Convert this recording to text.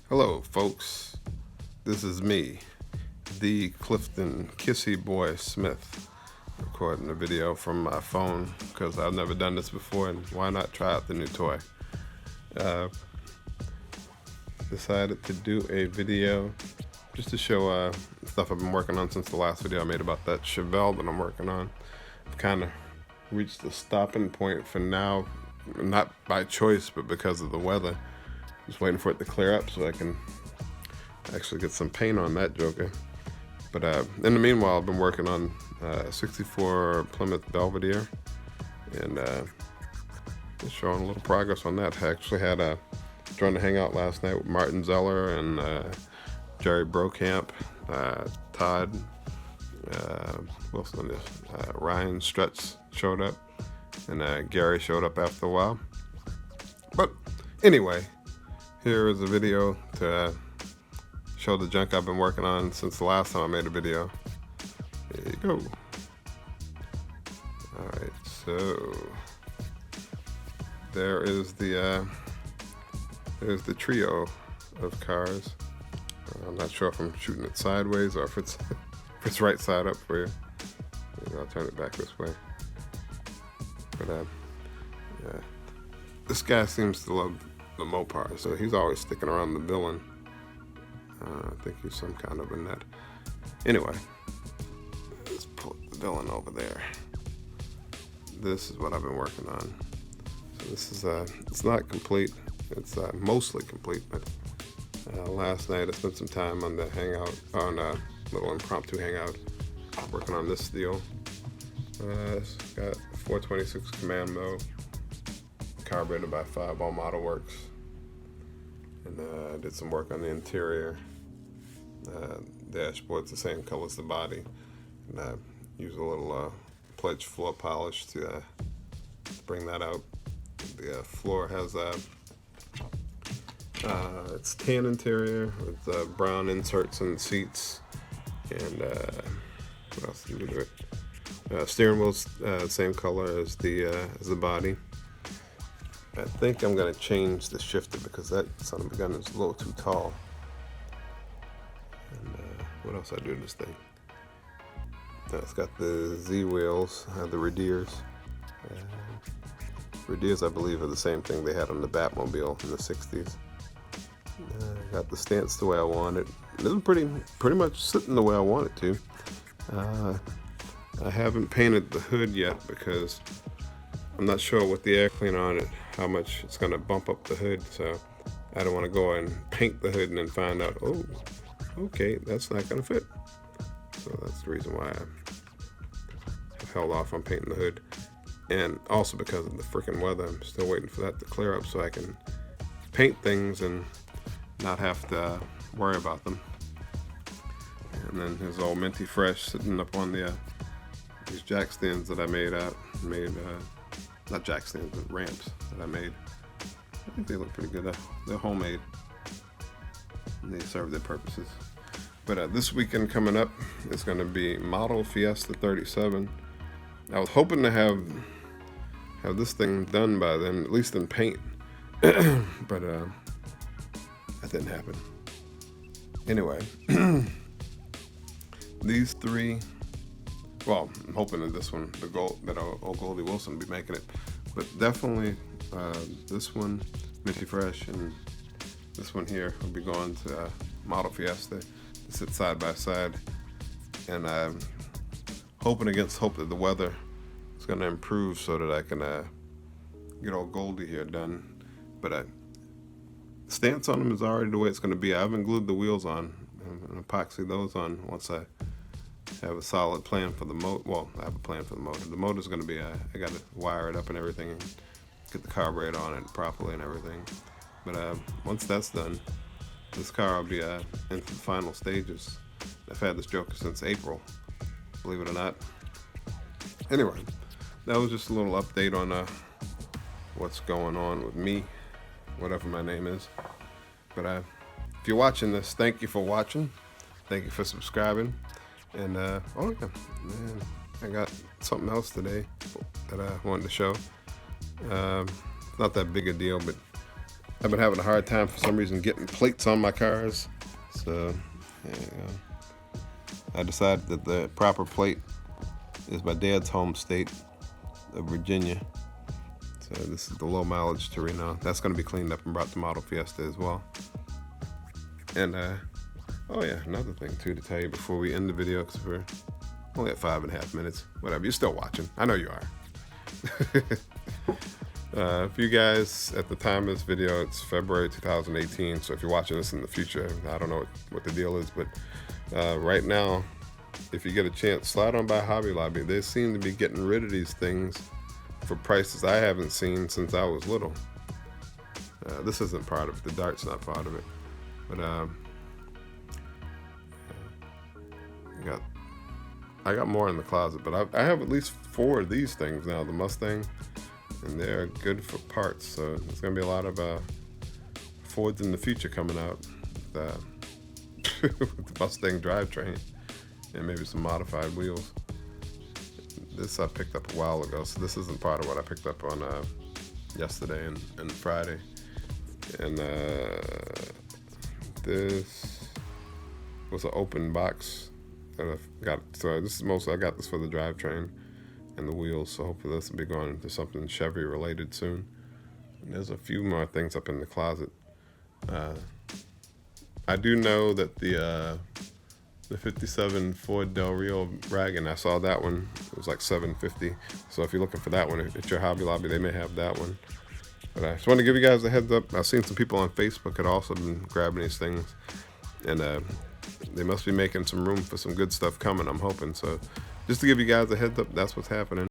Hello, folks. This is me, the Clifton Kissy Boy Smith, recording a video from my phone because I've never done this before, and why not try out the new toy? Decided to do a video just to show stuff I've been working on since the last video I made about that Chevelle that I'm working on. I've kind of reached the stopping point for now, not by choice, but because of the weather. Just waiting for it to clear up so I can actually get some paint on that joker. But in the meanwhile, I've been working on 64 Plymouth Belvedere, and just showing a little progress on that. I actually had trying to hang out last night with Martin Zeller and Jerry Brokamp, Todd Wilson, Ryan Stretz showed up, and Gary showed up after a while. But anyway, here is a video to show the junk I've been working on since the last time I made a video. There you go. Alright, so there's the trio of cars. I'm not sure if I'm shooting it sideways or if it's right side up for you. Maybe I'll turn it back this way. But yeah, this guy seems to love the Mopar, so he's always sticking around the villain. I think he's some kind of a nut. Anyway, let's put the villain over there. This is what I've been working on. So this is it's not complete. It's mostly complete, but last night I spent some time on the hangout, on a little impromptu hangout, working on this deal. It's got 426 command mode, carbureted by 5 All Model Works, and I did some work on the interior. Dashboard's the same color as the body, and I used a little pledge floor polish to bring that out. The floor has it's tan interior with brown inserts in the seats, and what else did we do it? Steering wheel's same color as the body. I think I'm gonna change the shifter because that son of a gun is a little too tall. And what else I do to this thing? It's got the Z wheels, the Radiers. Radiers, I believe, are the same thing they had on the Batmobile in the 60s. Got the stance the way I want it. This is pretty much sitting the way I want it to. I haven't painted the hood yet because I'm not sure with the air cleaner on it how much it's going to bump up the hood, so I don't want to go and paint the hood and then find out, oh, okay, that's not going to fit. So that's the reason why I held off on painting the hood. And also because of the freaking weather, I'm still waiting for that to clear up so I can paint things and not have to worry about them. And then his old minty fresh sitting up on these jack stands that I made not jack stands, but ramps that I made. I think they look pretty good. They're homemade, and they serve their purposes. But this weekend coming up is going to be Model Fiesta 37. I was hoping to have this thing done by then, at least in paint, but that didn't happen. Anyway, these three. Well, I'm hoping that this one, that old Goldie Wilson will be making it, but definitely this one, Minty Fresh, and this one here will be going to Model Fiesta to sit side by side, and I'm hoping against hope that the weather is going to improve so that I can get old Goldie here done. But the stance on them is already the way it's going to be. I haven't glued the wheels on and epoxy those on once I have a solid plan for the motor. Well, I have a plan for the motor. The motor's going to be, I got to wire it up and everything and get the carburetor on it properly and everything. But once that's done, this car will be into the final stages. I've had this joker since April, believe it or not. Anyway, that was just a little update on what's going on with me, whatever my name is. But if you're watching this, thank you for watching. Thank you for subscribing. And oh yeah, man, I got something else today that I wanted to show. Not that big a deal, but I've been having a hard time for some reason getting plates on my cars. So there you go. I decided that the proper plate is my dad's home state of Virginia. So this is the low mileage Torino. That's going to be cleaned up and brought to Model Fiesta as well. And oh yeah, another thing too to tell you before we end the video, because we're only at 5.5 minutes. Whatever, you're still watching. I know you are. If you guys, at the time of this video, it's February 2018. So if you're watching this in the future, I don't know what the deal is, but right now, if you get a chance, slide on by Hobby Lobby. They seem to be getting rid of these things for prices I haven't seen since I was little. This isn't part of it. The dart's not part of it. But I got more in the closet. But I have at least 4 of these things now. The Mustang, and they're good for parts. So there's gonna be a lot of Fords in the future coming out with the Mustang drivetrain and maybe some modified wheels. This I picked up a while ago, so this isn't part of what I picked up on yesterday and Friday. And this was an open box that I got. So this is mostly, I got this for the drivetrain and the wheels, so hopefully this will be going into something Chevy related soon. And there's a few more things up in the closet. I do know that the 57 Ford Del Rio Wagon, I saw that one. It was like $750. So if you're looking for that one at your Hobby Lobby, they may have that one. But I just want to give you guys a heads up. I've seen some people on Facebook had also been grabbing these things, and they must be making some room for some good stuff coming, I'm hoping. So just to give you guys a heads up, that's what's happening.